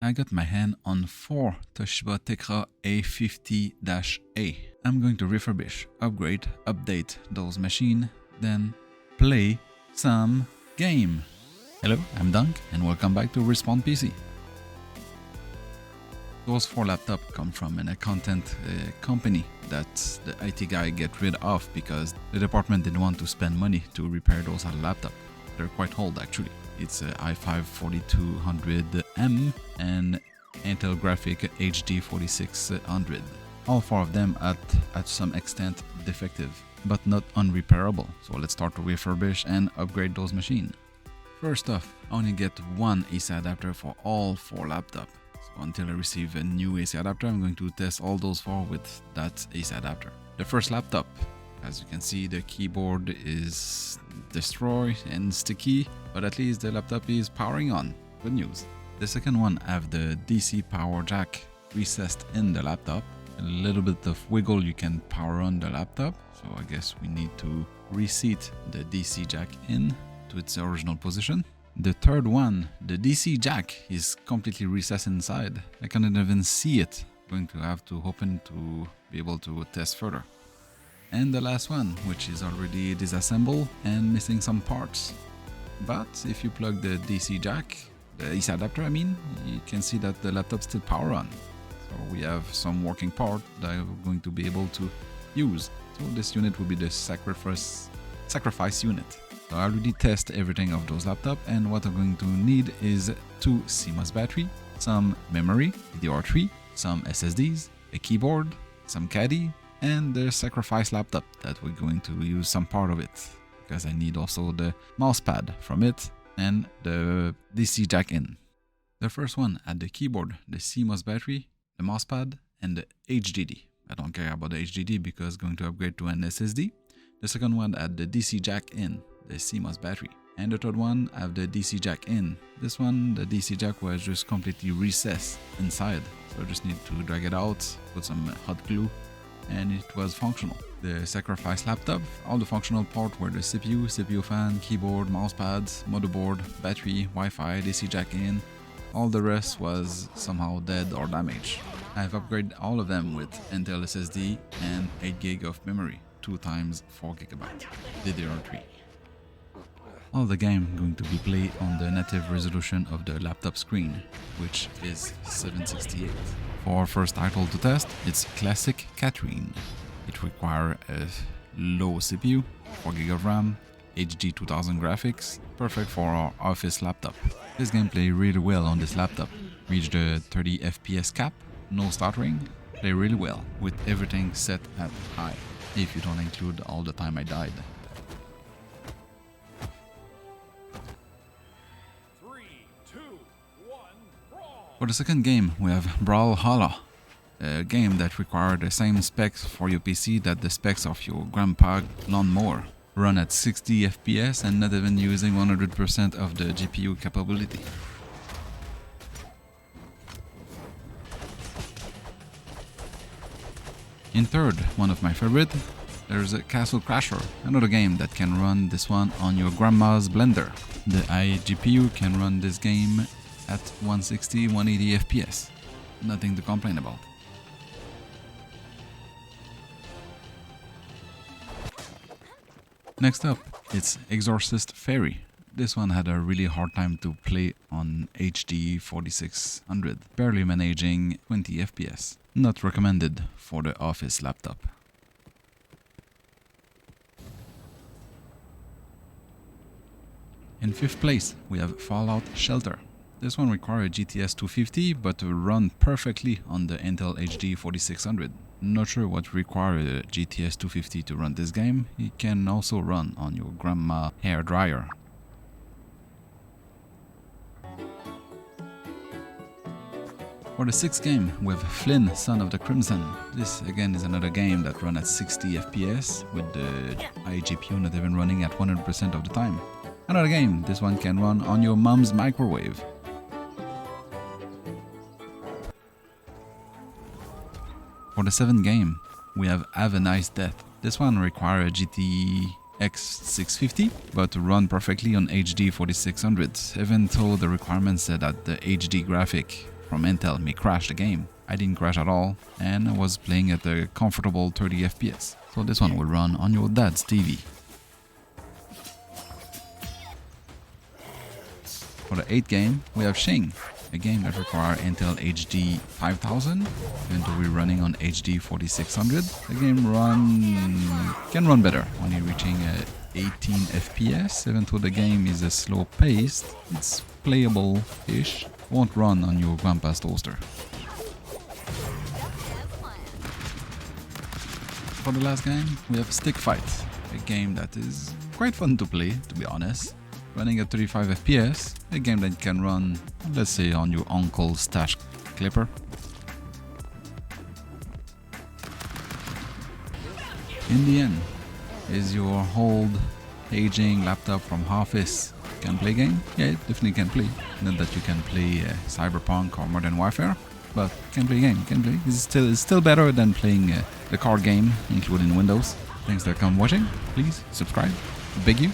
I got my hand on 4 Toshiba Tecra A50-A. I'm going to refurbish, upgrade, update those machines, then play some game. Hello, I'm Dunk and welcome back to Respawn PC. Those 4 laptops come from an accountant company that the IT guy get rid of because the department didn't want to spend money to repair those other laptops. They're quite old actually. It's a i5 4200M and Intel Graphic HD 4600. All 4 of them at some extent defective, but not unrepairable. So let's start to refurbish and upgrade those machines. First off, I only get one AC adapter for all 4 laptops. So until I receive a new AC adapter, I'm going to test all those 4 with that AC adapter. The first laptop, as you can see, the keyboard is destroyed and sticky, but at least the laptop is powering on. Good news. The second one have the DC power jack recessed in the laptop. A little bit of wiggle, you can power on the laptop. So I guess we need to reseat the DC jack in to its original position. The third one, the DC jack, is completely recessed inside. I cannot even see it. I'm going to have to open to be able to test further. And the last one, which is already disassembled and missing some parts. But if you plug the DC jack, the AC adapter I mean, you can see that the laptop still power on. So we have some working part that I'm going to be able to use. So this unit will be the sacrifice unit. So I already test everything of those laptops, and what I'm going to need is 2 CMOS battery, some memory, DDR3, some SSDs, a keyboard, some caddy, and the sacrifice laptop that we're going to use some part of it, because I need also the mouse pad from it and the DC jack in. The first one had the keyboard, the CMOS battery, the mouse pad, and the HDD. I don't care about the HDD because I'm going to upgrade to an SSD. The second one had the DC jack in, the CMOS battery. And the third one have the DC jack in. This one, the DC jack was just completely recessed inside. So I just need to drag it out, put some hot glue, and it was functional. The sacrifice laptop, all the functional parts were the CPU fan, keyboard, mouse pads, motherboard, battery, Wi-Fi, DC jack in. All the rest was somehow dead or damaged. I've upgraded all of them with Intel SSD and 8GB of memory, 2 times 4GB, DDR3. All the game going to be played on the native resolution of the laptop screen, which is 768. For our first title to test, it's Classic Catherine. It requires a low CPU, 4GB of RAM, HD 2000 graphics, perfect for our office laptop. This game plays really well on this laptop. Reach the 30 FPS cap, no stuttering, play really well with everything set at high, if you don't include all the time I died. For the second game, we have Brawlhalla, a game that requires the same specs for your PC that the specs of your grandpa lawnmower. Run at 60 FPS and not even using 100% of the GPU capability. In third, one of my favorite, there's a Castle Crasher, another game that can run this one on your grandma's blender. The iGPU can run this game at 160-180 FPS. Nothing to complain about. Next up, it's Exorcist Fairy. This one had a really hard time to play on HD 4600, barely managing 20 FPS. Not recommended for the office laptop. In 5th place, we have Fallout Shelter. This one requires GTS 250 but run perfectly on the Intel HD 4600. Not sure what requires a GTS 250 to run this game. It can also run on your grandma hair dryer. For the 6th game, we have Flynn, Son of the Crimson. This again is another game that runs at 60 FPS with the iGPU not even running at 100% of the time. Another game, this one can run on your mom's microwave. For the 7th game, we have a Nice Death. This one requires a GTX 650, but run perfectly on HD 4600, even though the requirement said that the HD graphic from Intel may crash the game. I didn't crash at all, and I was playing at a comfortable 30 FPS. So this one will run on your dad's TV. For the 8th game, we have Shing, a game that requires Intel HD 5000, even though we're running on HD 4600. The game can run better, only reaching 18 FPS, even though the game is a slow paced, it's playable-ish, won't run on your grandpa's toaster. For the last game, we have Stick Fight, a game that is quite fun to play, to be honest. Running at 35 FPS, a game that can run, let's say, on your uncle's stash clipper. In the end, is your old, aging laptop from office can play game? Yeah, it definitely can play. Not that you can play Cyberpunk or Modern Warfare, but can play game, can play. It's still better than playing the card game, including Windows. Thanks for watching. Please subscribe. Beg you.